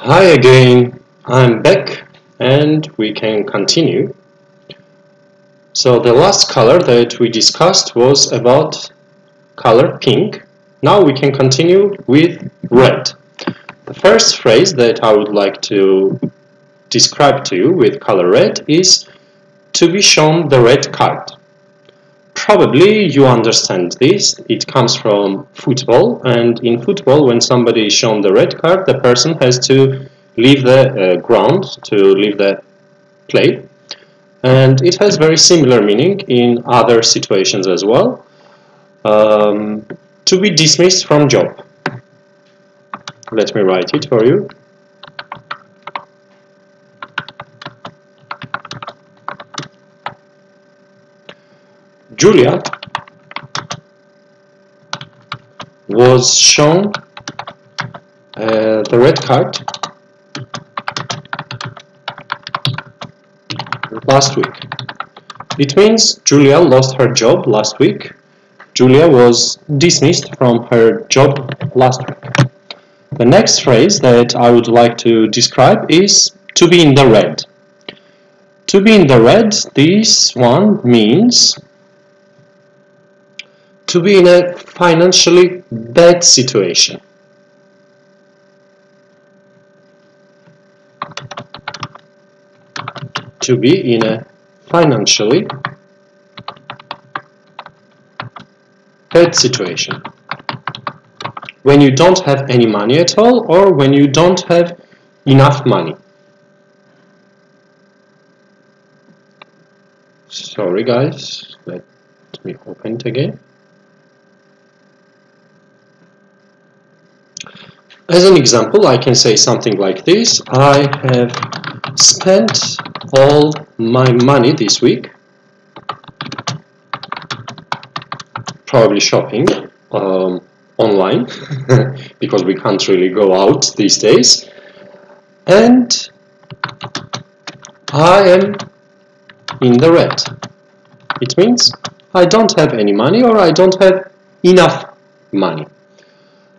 Hi again, I'm back and we can continue. So the last color that we discussed was about color pink. Now we can continue with red. The first phrase that I would like to describe to you with color red is to be shown the red card. Probably you understand this. It comes from football, and in football when somebody is shown the red card, the person has to leave the ground, to leave the play. And it has very similar meaning in other situations as well. To be dismissed from job. Let me write it for you. Julia was shown the red card last week. It means Julia lost her job last week. Julia was dismissed from her job last week. The next phrase that I would like to describe is to be in the red. To be in the red, this one means to be in a financially bad situation. To be in a financially bad situation. When you don't have any money at all, or when you don't have enough money. Sorry guys, let me open it again. As an example, I can say something like this. I have spent all my money this week, probably shopping online, because we can't really go out these days, and I am in the red. It means I don't have any money, or I don't have enough money.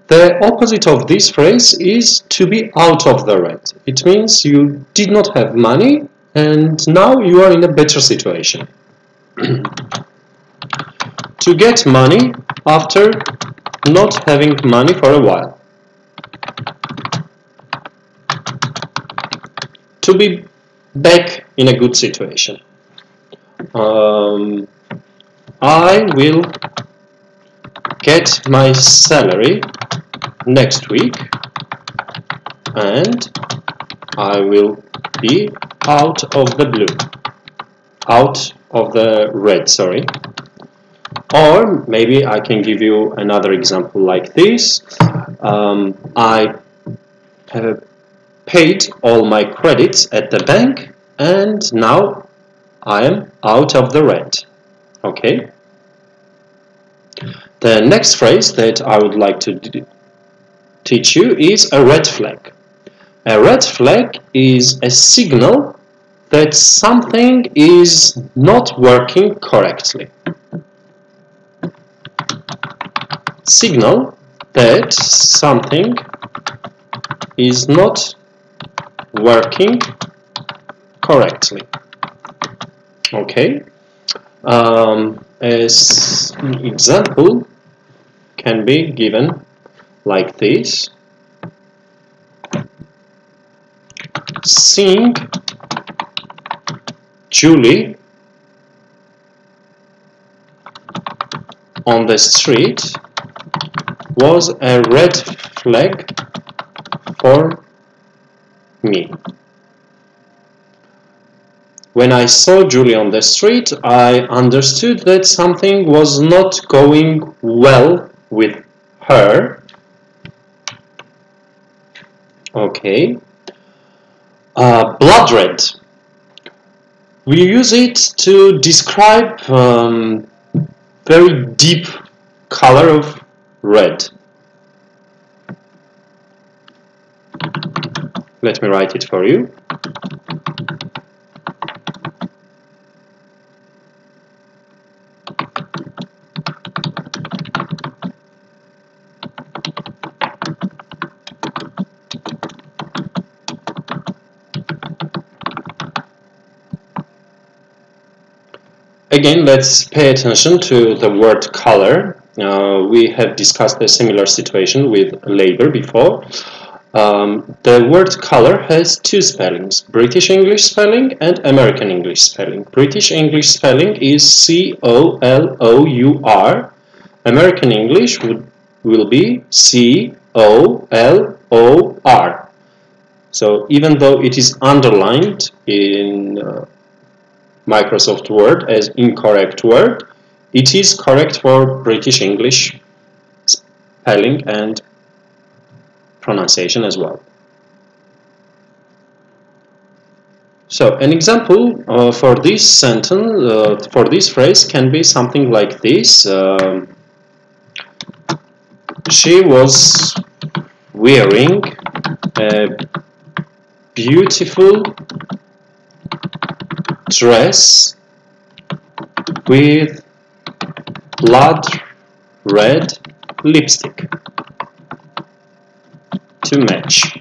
The opposite of this phrase is to be out of the red. It means you did not have money and now you are in a better situation. To get money after not having money for a while. To be back in a good situation. I will get my salary next week and I will be out of the blue, out of the red, sorry. Or maybe I can give you another example like this. I have paid all my credits at the bank and now I am out of the red. Okay? The next phrase that I would like to teach you is a red flag. A red flag is a signal that something is not working correctly. Signal that something is not working correctly. Okay? As an example can be given like this. Seeing Julie on the street was a red flag for me. When I saw Julie on the street, I understood that something was not going well with her. Okay. Blood red. We use it to describe very deep color of red. Let me write it for you. again, let's pay attention to the word color. We have discussed a similar situation with labor before. The word color has two spellings, British English spelling and American English spelling. British English spelling is C-O-L-O-U-R. American English will be C-O-L-O-R. So even though it is underlined in Microsoft Word as incorrect word, it is correct for British English spelling and pronunciation as well. So an example for this sentence, for this phrase can be something like this. She was wearing a beautiful dress with blood red lipstick to match.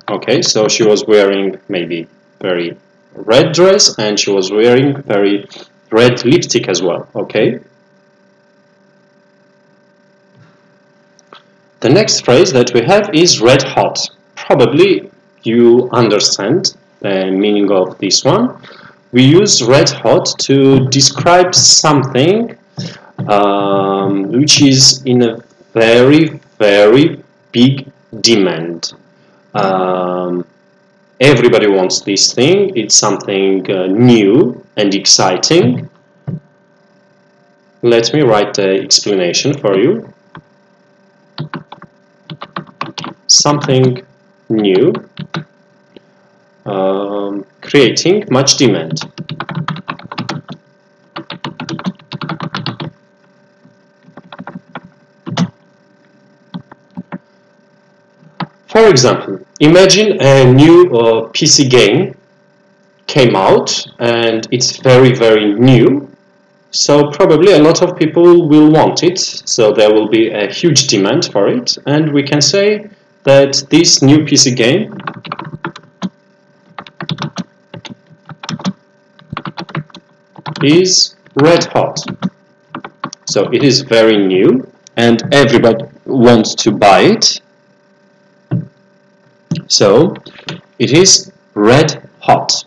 Okay, so she was wearing maybe very red dress and she was wearing very red lipstick as well. Okay. The next phrase that we have is red hot. Probably you understand the meaning of this one. We use red hot to describe something which is in a very, very big demand. Everybody wants this thing. It's something new and exciting. Let me write the explanation for you. Something new, creating much demand. For example, imagine a new PC game came out and it's very, very new. So probably a lot of people will want it. So there will be a huge demand for it. And we can say that this new PC game is red hot. So it is very new and everybody wants to buy it. So it is red hot.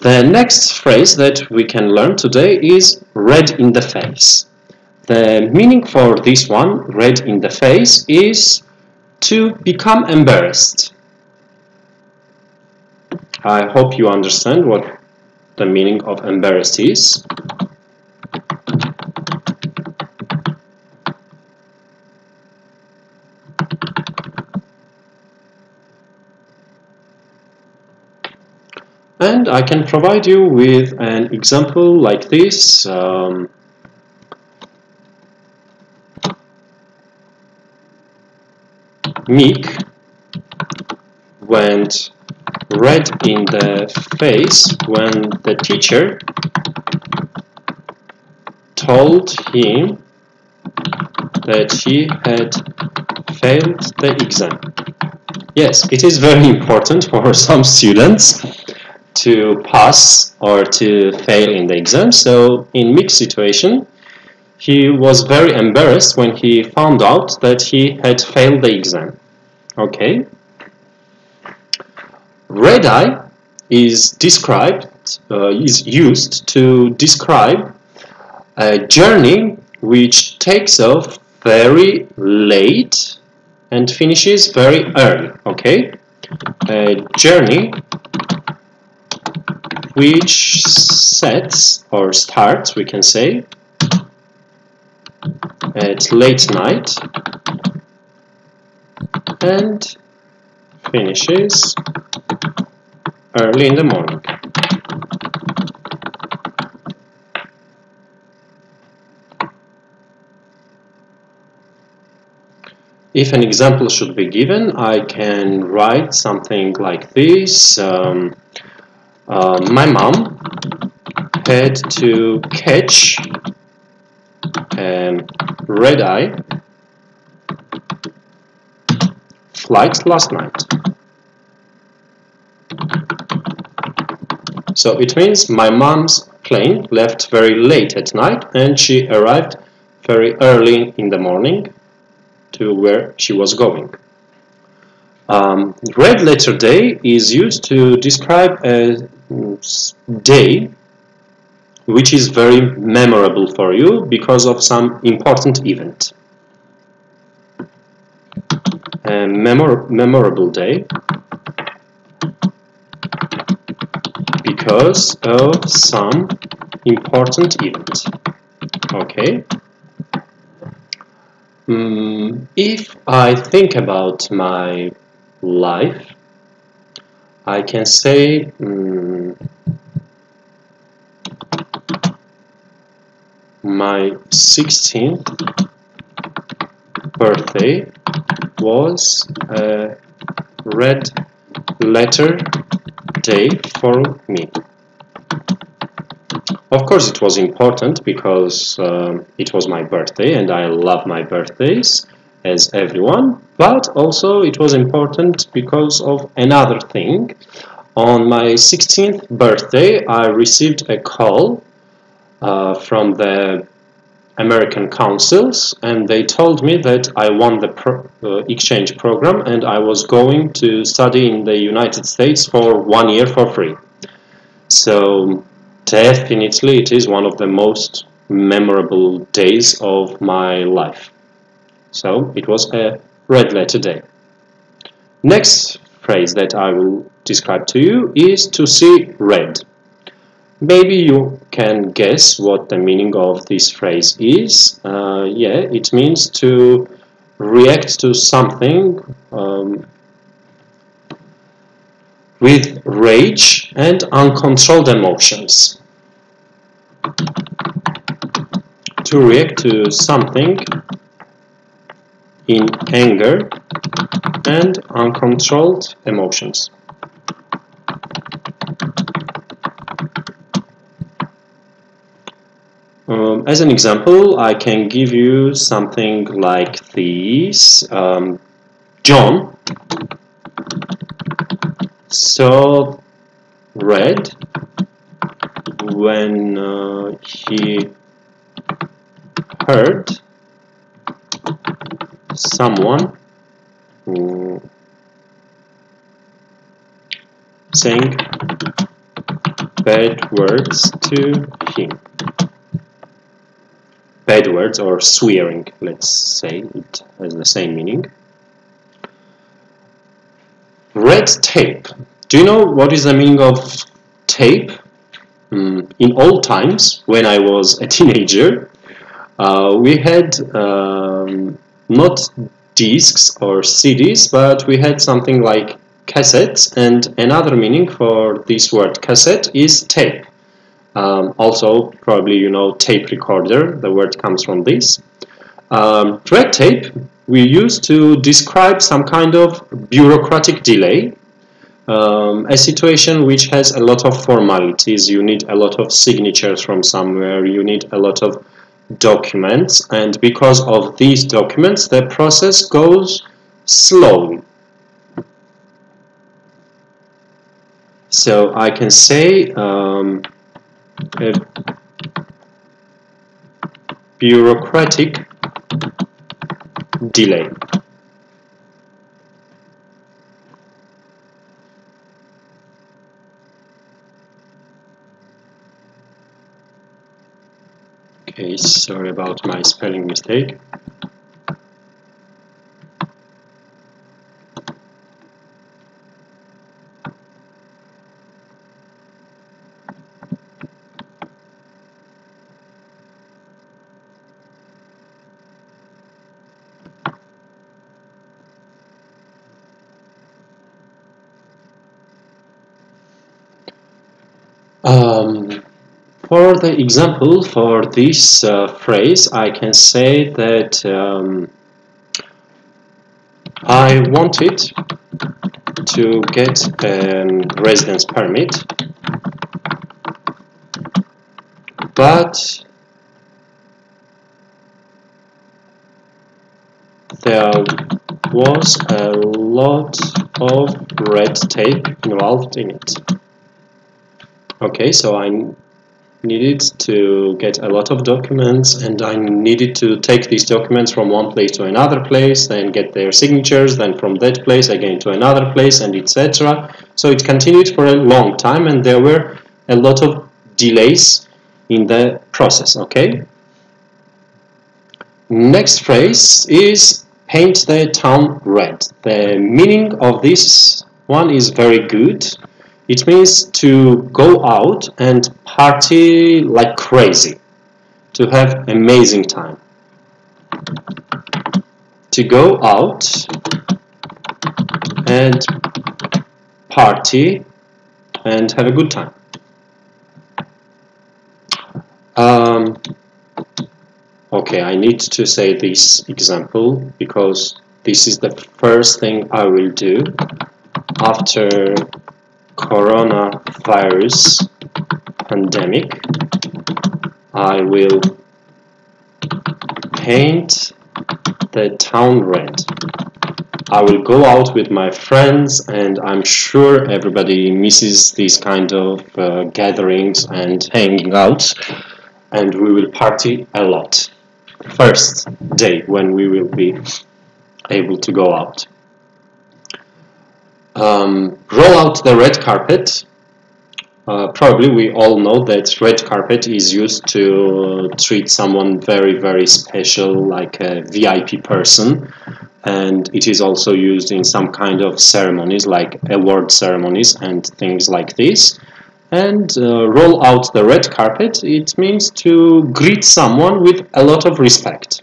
The next phrase that we can learn today is red in the face. The meaning for this one, red in the face, is to become embarrassed. I hope you understand what the meaning of embarrassed is. And I can provide you with an example like this. Meek went red in the face when the teacher told him that he had failed the exam. Yes, it is very important for some students to pass or to fail in the exam. So in Meek's situation, he was very embarrassed when he found out that he had failed the exam. Okay. Red eye is used to describe a journey which takes off very late and finishes very early. Okay. A journey which sets or starts, we can say, at late night and finishes early in the morning. If an example should be given, I can write something like this. My mom had to catch a red-eye flight last night. So it means my mom's plane left very late at night and she arrived very early in the morning to where she was going. Red letter day is used to describe a day which is very memorable for you because of some important event. A memorable day because of some important event. Okay. If I think about my life, I can say my 16th birthday was a red letter day for me. Of course it was important because it was my birthday and I love my birthdays as everyone, but also it was important because of another thing. On my 16th birthday I received a call from the American councils and they told me that I won the exchange program and I was going to study in the United States for 1 year for free. So definitely it is one of the most memorable days of my life. So it was a red letter day. Next phrase that I will describe to you is to see red. Maybe you can guess what the meaning of this phrase is. Yeah, it means to react to something with rage and uncontrolled emotions. To react to something in anger and uncontrolled emotions. As an example, I can give you something like this. John saw red when he heard someone saying bad words to him. Bad words or swearing, let's say, it has the same meaning. Red tape. Do you know what is the meaning of tape? In old times, when I was a teenager, we had not discs or CDs, but we had something like cassettes, and another meaning for this word cassette is tape. Also, probably you know tape recorder, the word comes from this. Red tape we use to describe some kind of bureaucratic delay, a situation which has a lot of formalities. You need a lot of signatures from somewhere, you need a lot of documents, and because of these documents the process goes slowly. So I can say a bureaucratic delay. Okay, sorry about my spelling mistake. For the example for this phrase, I can say that I wanted to get a residence permit, but there was a lot of red tape involved in it. Okay, so needed to get a lot of documents, and I needed to take these documents from one place to another place, then get their signatures, then from that place again to another place, and etc. So it continued for a long time, and there were a lot of delays in the process. Okay. Next phrase is paint the town red. The meaning of this one is very good. It means to go out and party like crazy, to have amazing time. To go out and party and have a good time. Okay, I need to say this example because this is the first thing I will do after coronavirus pandemic. I will paint the town red. I will go out with my friends, and I'm sure everybody misses these kind of gatherings and hanging out, and we will party a lot. First day when we will be able to go out. Roll out the red carpet. Probably we all know that red carpet is used to treat someone very, very special, like a VIP person, and it is also used in some kind of ceremonies like award ceremonies and things like this. And roll out the red carpet, it means to greet someone with a lot of respect.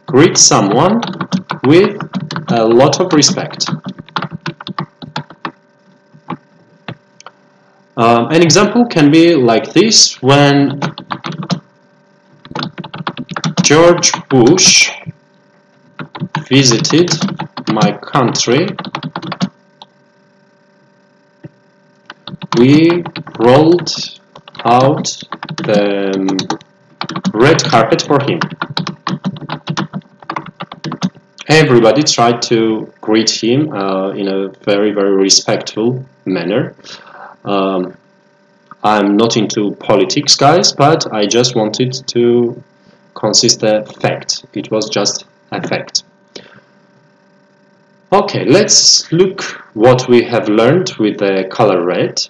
Greet someone with a lot of respect. An example can be like this: when George Bush visited my country, we rolled out the red carpet for him. Everybody tried to greet him in a very, very respectful manner. I'm not into politics, guys, but I just wanted to consist the fact. It was just a fact. Okay, let's look what we have learned with the color red.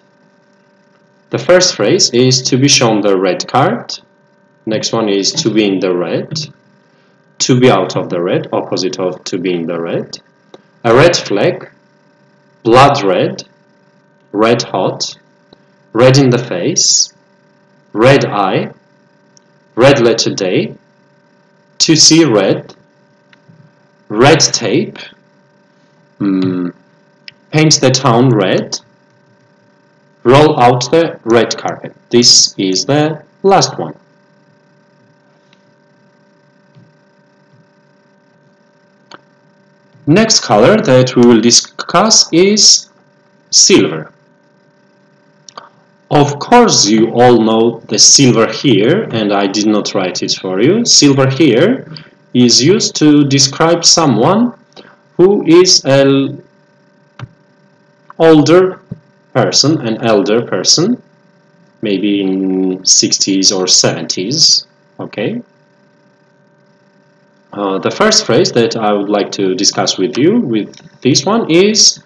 The first phrase is to be shown the red card. Next one is to be in the red. To be out of the red, opposite of to be in the red. A red flag, blood red, red hot, red in the face, red eye, red letter day, to see red, red tape, paint the town red, roll out the red carpet. This is the last one. Next color that we will discuss is silver. Of course, you all know the silver here, and I did not write it for you. Silver here is used to describe someone who is an older person, an elder person, maybe in 60s or 70s, okay? The first phrase that I would like to discuss with you with this one is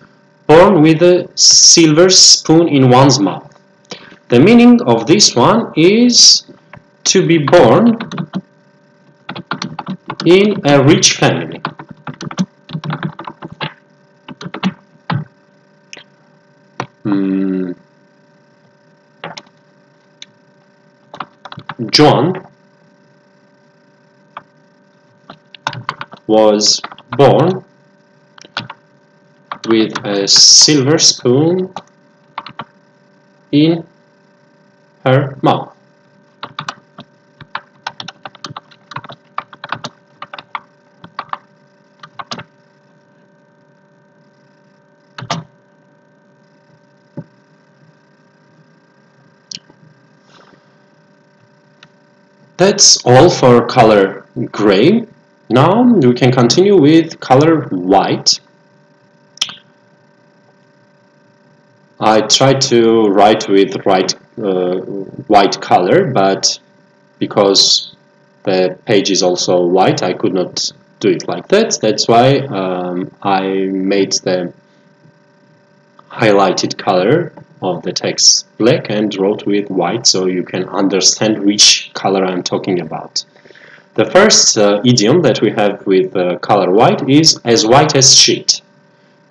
born with a silver spoon in one's mouth. The meaning of this one is to be born in a rich family. John was born with a silver spoon in her mouth. That's all for color gray. Now we can continue with color white. I tried to write with white color, but because the page is also white, I could not do it like that. That's why I made the highlighted color of the text black and wrote with white, so you can understand which color I'm talking about. The first idiom that we have with color white is as white as sheet.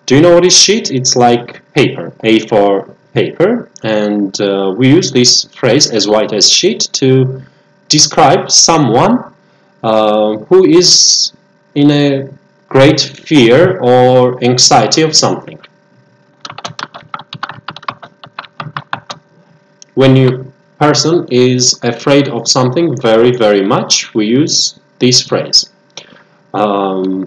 Do you know what is sheet? It's like paper, A for paper, and we use this phrase as white as sheet to describe someone who is in a great fear or anxiety of something. When a person is afraid of something very, very much, we use this phrase. Mom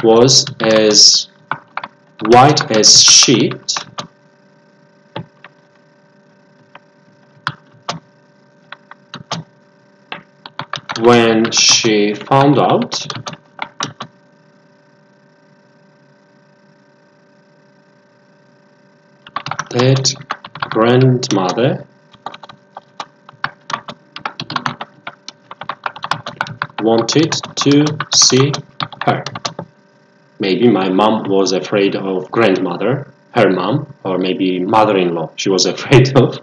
was as white as sheet when she found out that grandmother wanted to see her. Maybe my mom was afraid of grandmother, her mom, or maybe mother-in-law she was afraid of.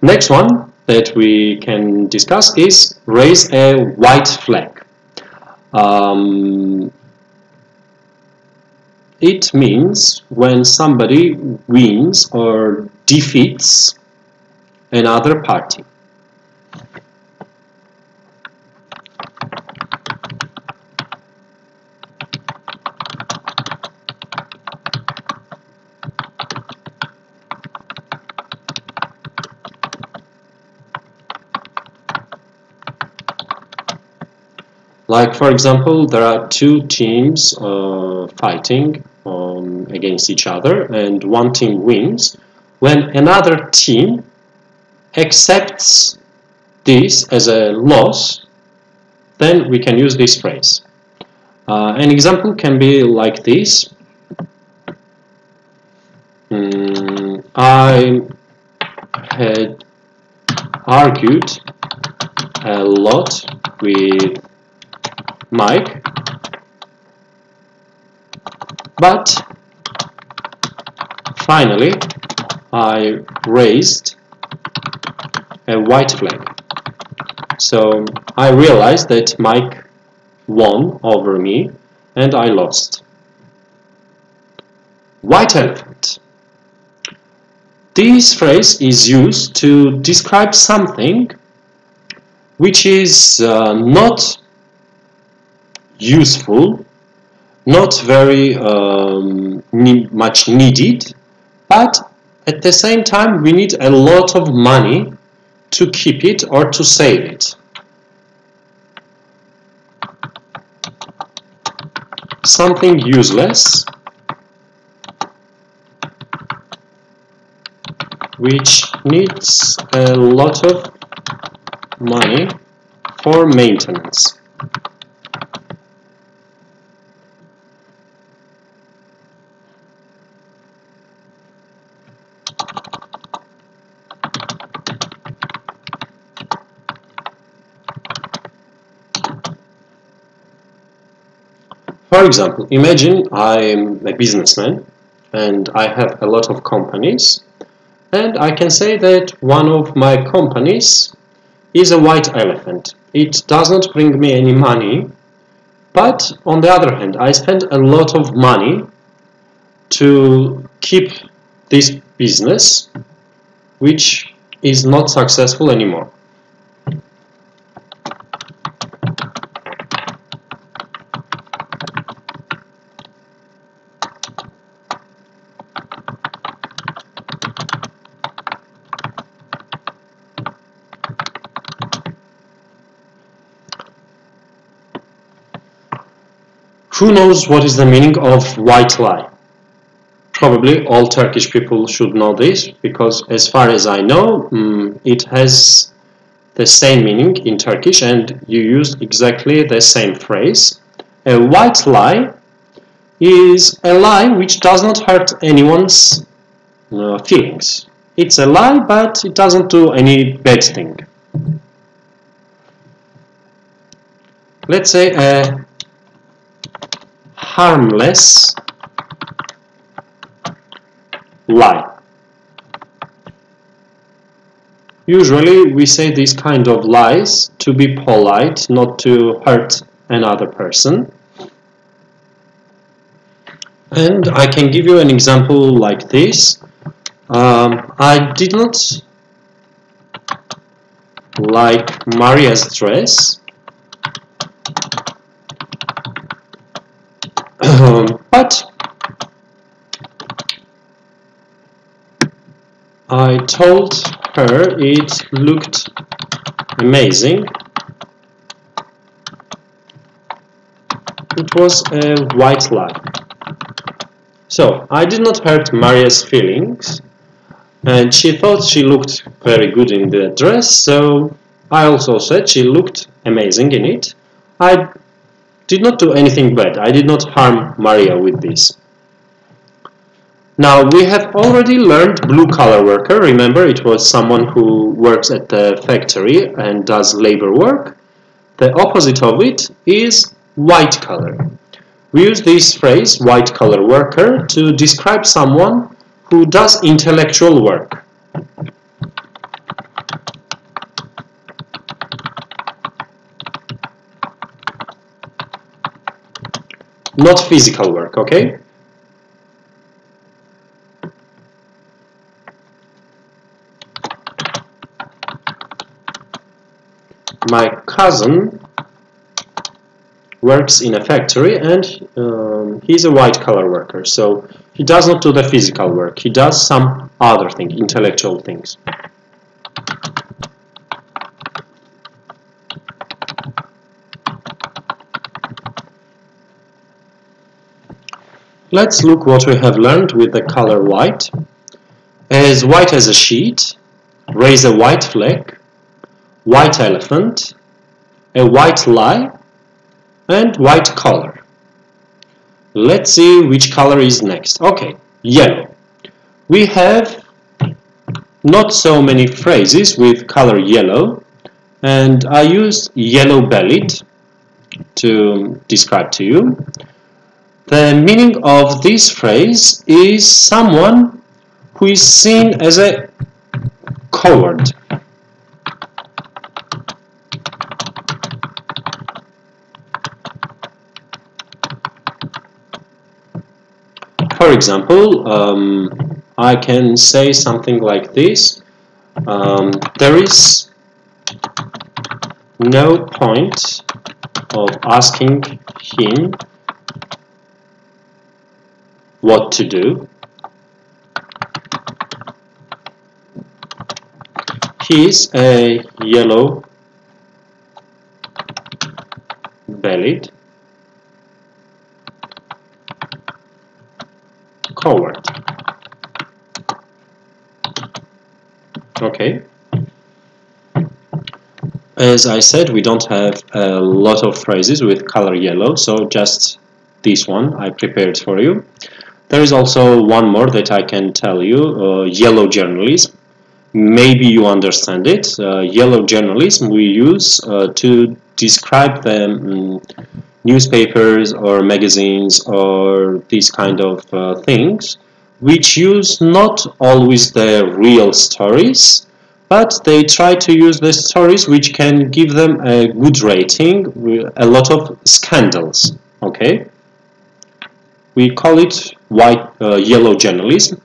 Next one that we can discuss is raise a white flag. It means when somebody wins or defeats another party. Like, for example, there are two teams fighting against each other, and one team wins. When another team accepts this as a loss, then we can use this phrase. An example can be like this. I had argued a lot with Mike, but finally I raised a white flag. So I realized that Mike won over me and I lost. White elephant. This phrase is used to describe something which is not useful, not very much needed, but at the same time we need a lot of money to keep it or to save it. Something useless which needs a lot of money for maintenance. For example, imagine I'm a businessman and I have a lot of companies, and I can say that one of my companies is a white elephant. It doesn't bring me any money, but on the other hand, I spend a lot of money to keep this business, which is not successful anymore. Who knows what is the meaning of white lie? Probably all Turkish people should know this, because as far as I know, it has the same meaning in Turkish and you use exactly the same phrase. A white lie is a lie which does not hurt anyone's feelings. It's a lie, but it doesn't do any bad thing. Let's say a harmless lie. Usually we say these kind of lies to be polite, not to hurt another person. And I can give you an example like this. I did not like Maria's dress, but I told her it looked amazing. It was a white lie. So I did not hurt Maria's feelings, and she thought she looked very good in the dress, so I also said she looked amazing in it. I did not do anything bad. I did not harm Maria with this. Now we have already learned blue collar worker. Remember, it was someone who works at the factory and does labor work. The opposite of it is white collar. We use this phrase, white collar worker, to describe someone who does intellectual work. Not physical work, okay? My cousin works in a factory, and he's a white collar worker, so he does not do the physical work, he does some other thing, intellectual things. Let's look what we have learned with the color white. As white as a sheet, raise a white flag, white elephant, a white lie, and white color. Let's see which color is next. Okay, yellow. We have not so many phrases with color yellow, and I used yellow-bellied to describe to you. The meaning of this phrase is someone who is seen as a coward. For example, I can say something like this. There is no point of asking him what to do. He is a yellow-bellied coward. Okay. As I said, we don't have a lot of phrases with color yellow, so just this one I prepared for you. There is also one more that I can tell you, yellow journalism. Maybe you understand it. Yellow journalism we use to describe the newspapers or magazines or these kind of things, which use not always the real stories, but they try to use the stories which can give them a good rating with a lot of scandals. Okay, we call it yellow journalism,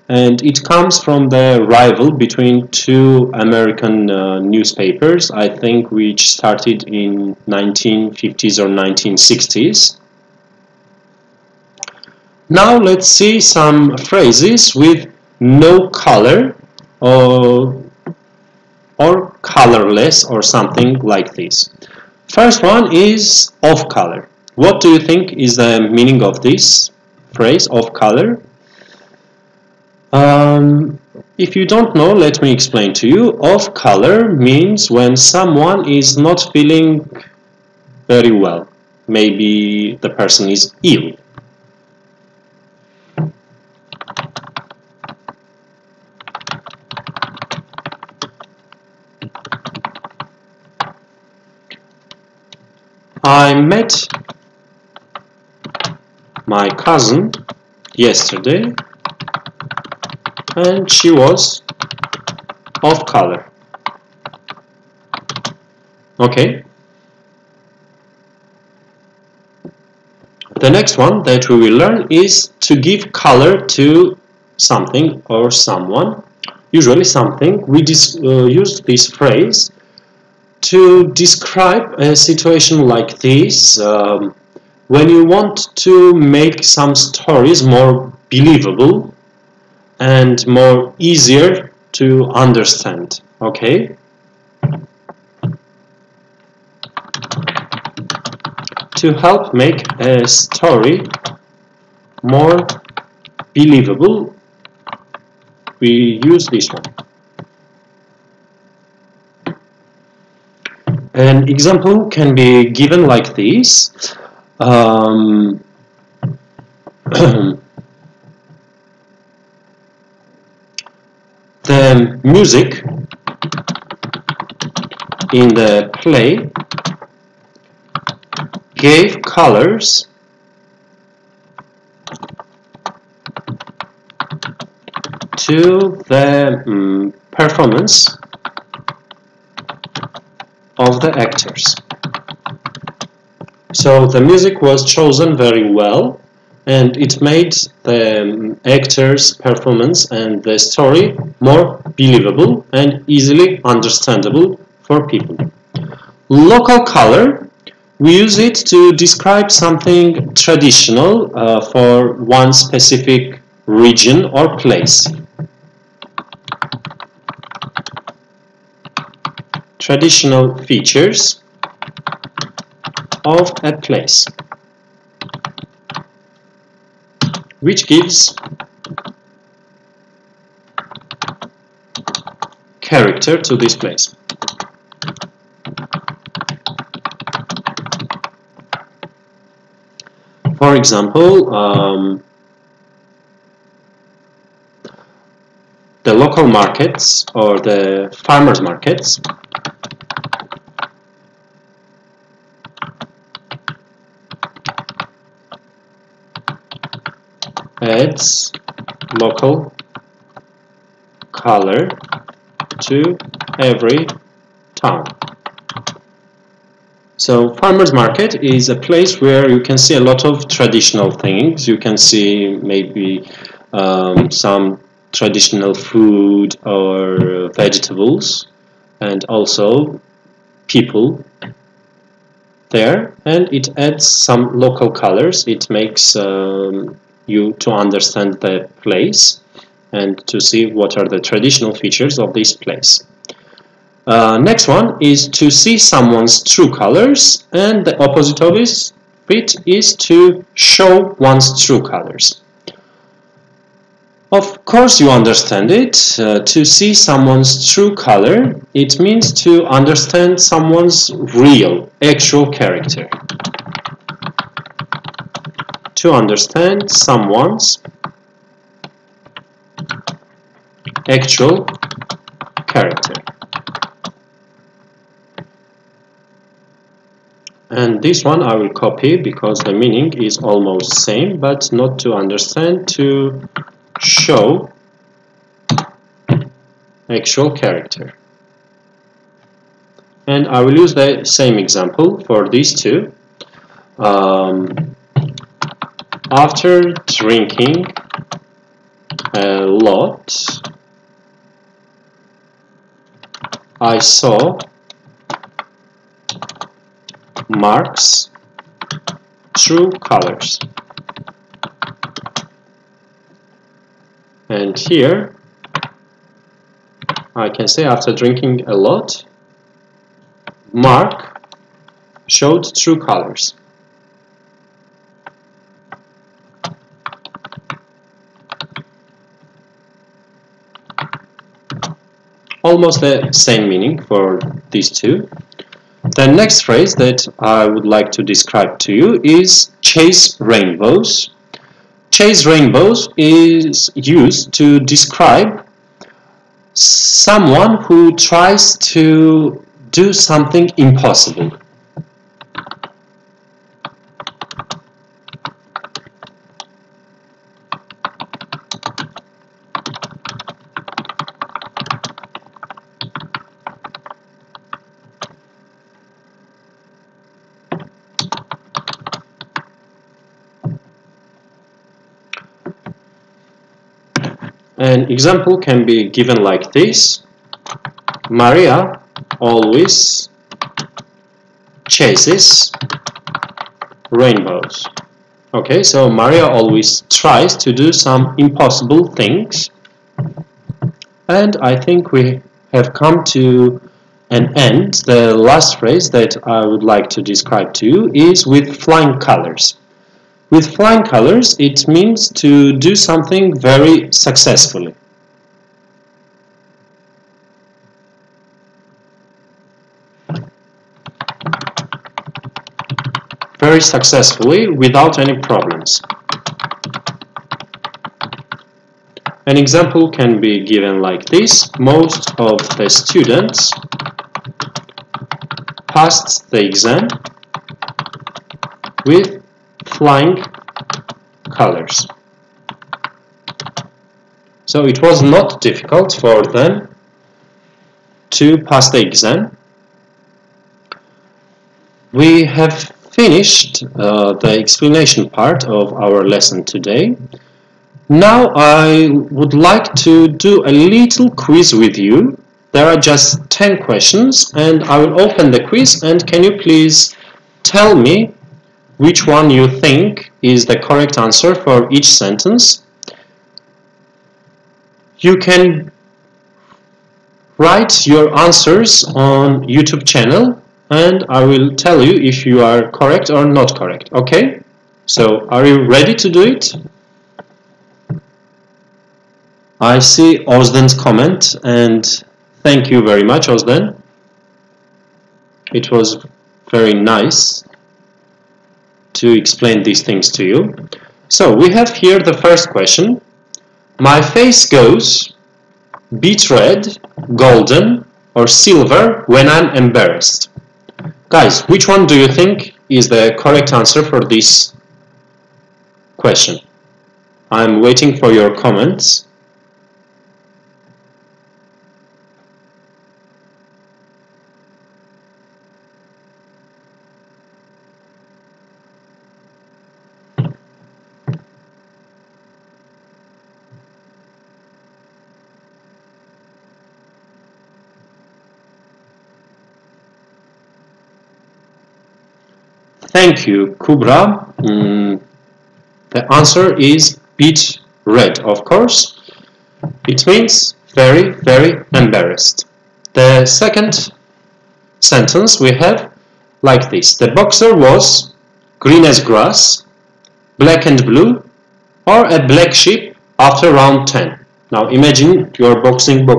and it comes from the rival between two American newspapers, I think, which started in 1950s or 1960s. Now let's see some phrases with no color or colorless or something like this. First one is off color. What do you think is the meaning of this phrase, off color? If you don't know, let me explain to you. Off color means when someone is not feeling very well. Maybe the person is ill. I met my cousin yesterday and she was of color. Okay. The next one that we will learn is to give color to something or someone, usually something. We use this phrase to describe a situation like this when you want to make some stories more believable and more easier to understand. Okay? To help make a story more believable, we use this one. An example can be given like this. The music in the play gave colors to the performance of the actors. So the music was chosen very well and it made the actors' performance and the story more believable and easily understandable for people. Local color, we use it to describe something traditional for one specific region or place. Traditional features of a place, which gives character to this place. For example, the local markets or the farmers' markets adds local color to every town. So farmers market is a place where you can see a lot of traditional things. You can see maybe some traditional food or vegetables and also people there, and it adds some local colors. It makes you to understand the place and to see what are the traditional features of this place. Next one is to see someone's true colors, and the opposite of it is to show one's true colors. Of course you understand it. To see someone's true color, it means to understand someone's real, actual character. To understand someone's actual character. And this one I will copy because the meaning is almost same, but not to understand, to show actual character. And I will use the same example for these two. After drinking a lot, I saw Mark's true colors. And here I can say after drinking a lot, Mark showed true colors. Almost the same meaning for these two. The next phrase that I would like to describe to you is chase rainbows. Chase rainbows is used to describe someone who tries to do something impossible. An example can be given like this. Maria always chases rainbows. Okay, so Maria always tries to do some impossible things. And I think we have come to an end. The last phrase that I would like to describe to you is with flying colors. With flying colors, it means to do something very successfully. Very successfully, without any problems. An example can be given like this. Most of the students passed the exam with flying colors. So it was not difficult for them to pass the exam. We have finished the explanation part of our lesson today. Now I would like to do a little quiz with you. There are just 10 questions and I will open the quiz, and can you please tell me which one you think is the correct answer for each sentence. You can write your answers on YouTube channel and I will tell you if you are correct or not correct. Okay? So, are you ready to do it? I see Ozden's comment, and thank you very much, Ozden. It was very nice to explain these things to you. So, we have here the first question. My face goes beet red, golden, or silver when I'm embarrassed. Guys, which one do you think is the correct answer for this question? I'm waiting for your comments. Thank you, Kubra. The answer is beet red, of course. It means very, very embarrassed. The second sentence we have like this. The boxer was green as grass, black and blue, or a black sheep after round 10. Now imagine you're boxing,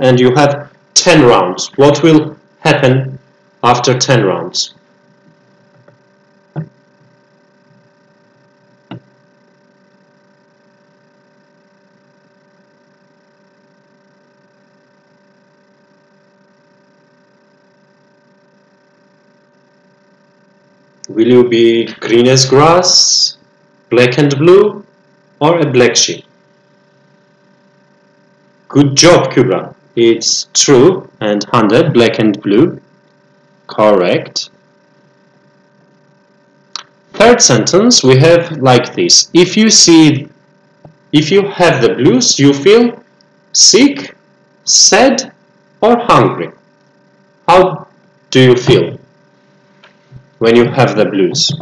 and you have 10 rounds. What will happen after 10 rounds? Will you be green as grass, black and blue, or a black sheep? Good job, Kubra. It's true, and Hande, black and blue. Correct. Third sentence we have like this. If you have the blues, you feel sick, sad, or hungry. How do you feel when you have the blues?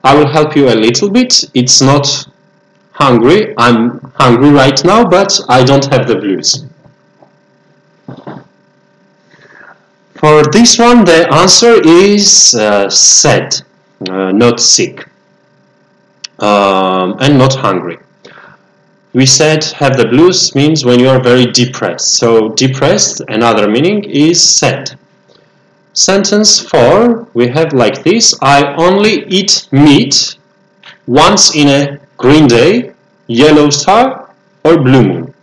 I will help you a little bit. It's not hungry. I'm hungry right now, but I don't have the blues. For this one, the answer is sad, not sick, and not hungry. We said have the blues means when you are very depressed. So depressed, another meaning is sad. Sentence 4, we have like this. I only eat meat once in a green day, yellow star, or blue moon.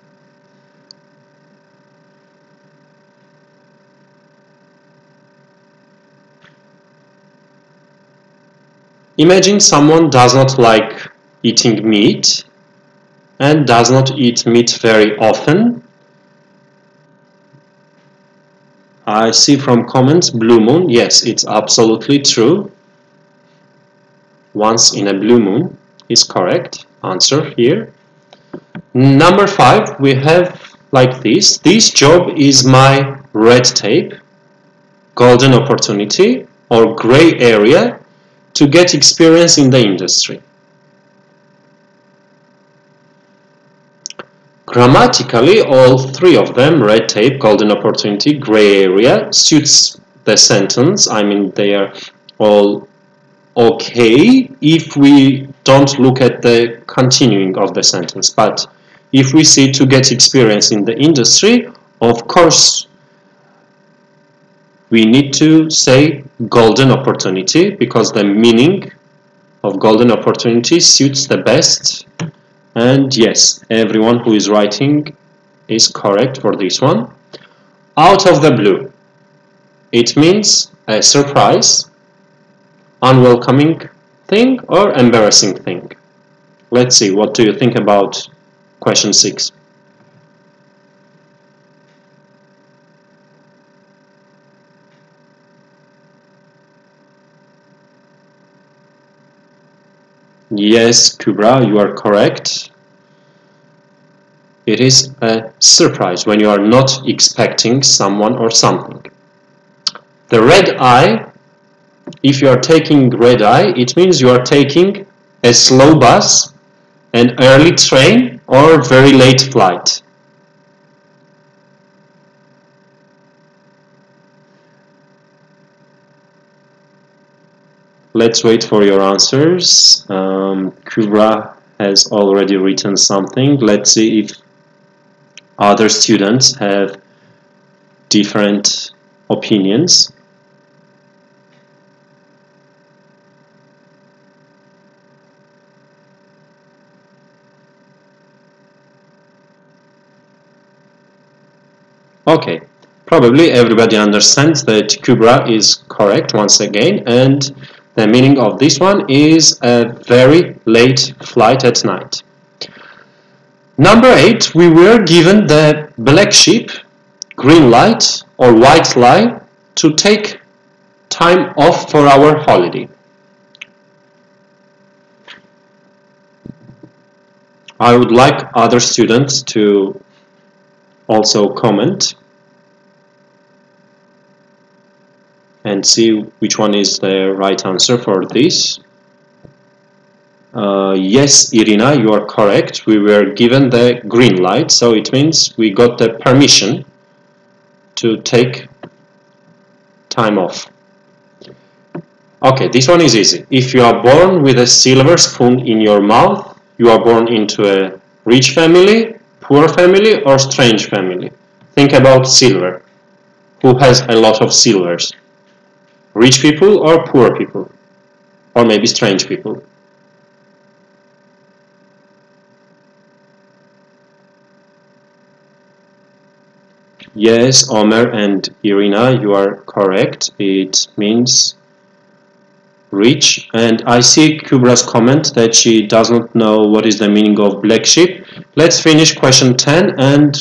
Imagine someone does not like eating meat and does not eat meat very often. I see from comments blue moon. Yes, it's absolutely true. once in a blue moon is correct answer here. Number 5, we have like this. This job is my red tape, golden opportunity, or gray area to get experience in the industry. Grammatically, all three of them, red tape, golden opportunity, gray area, suits the sentence. I mean, they are all okay if we don't look at the continuing of the sentence. But if we see to get experience in the industry, of course, we need to say golden opportunity because the meaning of golden opportunity suits the best. And yes, everyone who is writing is correct for this one. Out of the blue. It means a surprise, unwelcoming thing, or embarrassing thing. Let's see, what do you think about question 6? Yes, Kubra, you are correct. It is a surprise when you are not expecting someone or something. The red eye, if you are taking red eye, it means you are taking a slow bus, an early train, or very late flight. Let's wait for your answers. Kubra has already written something. Let's see if other students have different opinions. Okay, probably everybody understands that Kubra is correct once again, and the meaning of this one is a very late flight at night. Number 8, we were given the black sheep, green light, or white lie to take time off for our holiday. I would like other students to also comment and see which one is the right answer for this. Yes, Irina, you are correct. We were given the green light, so it means we got the permission to take time off. Okay, this one is easy. If you are born with a silver spoon in your mouth, you are born into a rich family, poor family, or strange family. Think about silver. Who has a lot of silvers? Rich people or poor people? Or maybe strange people? Yes, Omer and Irina, you are correct. It means rich. And I see Kubra's comment that she doesn't know what is the meaning of black sheep. Let's finish question 10, and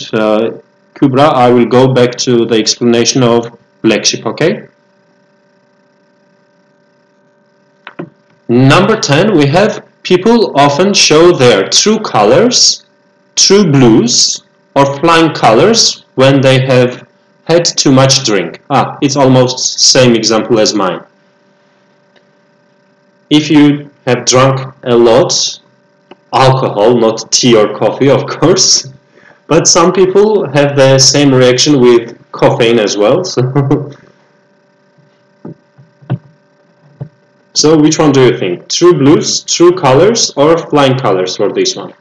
Kubra, I will go back to the explanation of black sheep, okay? Number 10, we have people often show their true colors, true blues, or flying colors when they have had too much drink. It's almost same example as mine. If you have drunk a lot, alcohol, not tea or coffee, of course, but some people have the same reaction with caffeine as well. So which one do you think? True blues, true colors, or flying colors for this one?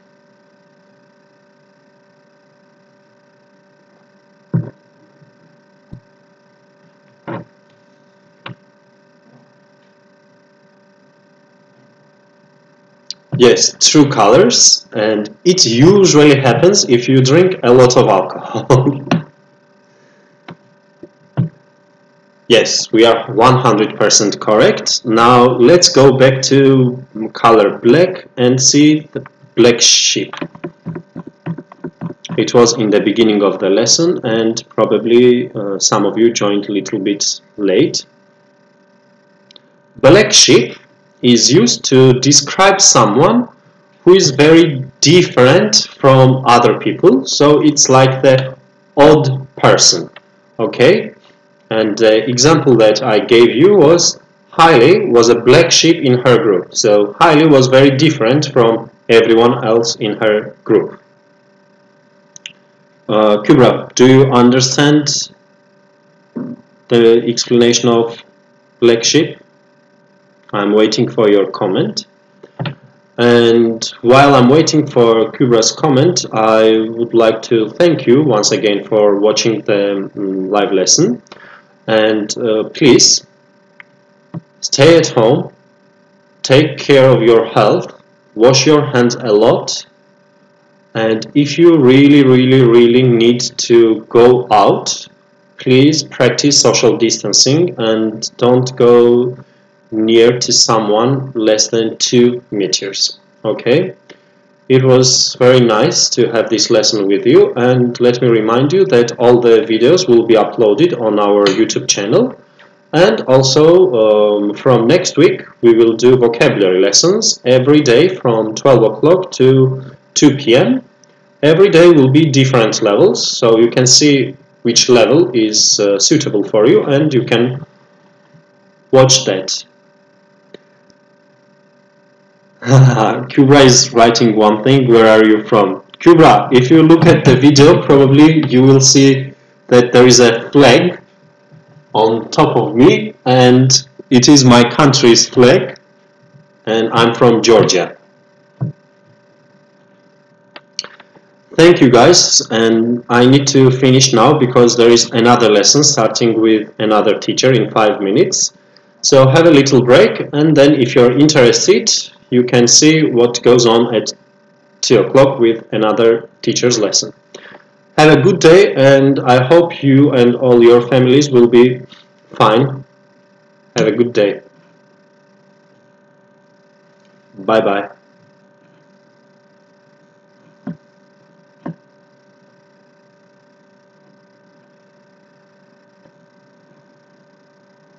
Yes, true colors, and it usually happens if you drink a lot of alcohol. Yes, we are 100% correct. Now let's go back to color black and see the black sheep. It was in the beginning of the lesson, and probably some of you joined a little bit late. Black sheep is used to describe someone who is very different from other people. So it's like the odd person. Okay? And the example that I gave you was Hailey was a black sheep in her group. So Hailey was very different from everyone else in her group. Kübra, do you understand the explanation of black sheep? I'm waiting for your comment. And while I'm waiting for Kübra's comment, I would like to thank you once again for watching the live lesson. And please stay at home, take care of your health, wash your hands a lot, and if you really need to go out, please practice social distancing and don't go near to someone less than 2 meters. Okay? It was very nice to have this lesson with you, and let me remind you that all the videos will be uploaded on our YouTube channel, and also from next week we will do vocabulary lessons every day from 12 o'clock to 2 p.m. Every day will be different levels, so you can see which level is suitable for you and you can watch that. Kübra is writing one thing. Where are you from? Kübra, if you look at the video, probably you will see that there is a flag on top of me, and it is my country's flag, and I'm from Georgia. Thank you guys, and I need to finish now because there is another lesson starting with another teacher in 5 minutes. So have a little break, and then if you're interested, you can see what goes on at 2 o'clock with another teacher's lesson. Have a good day, and I hope you and all your families will be fine. Have a good day. Bye bye.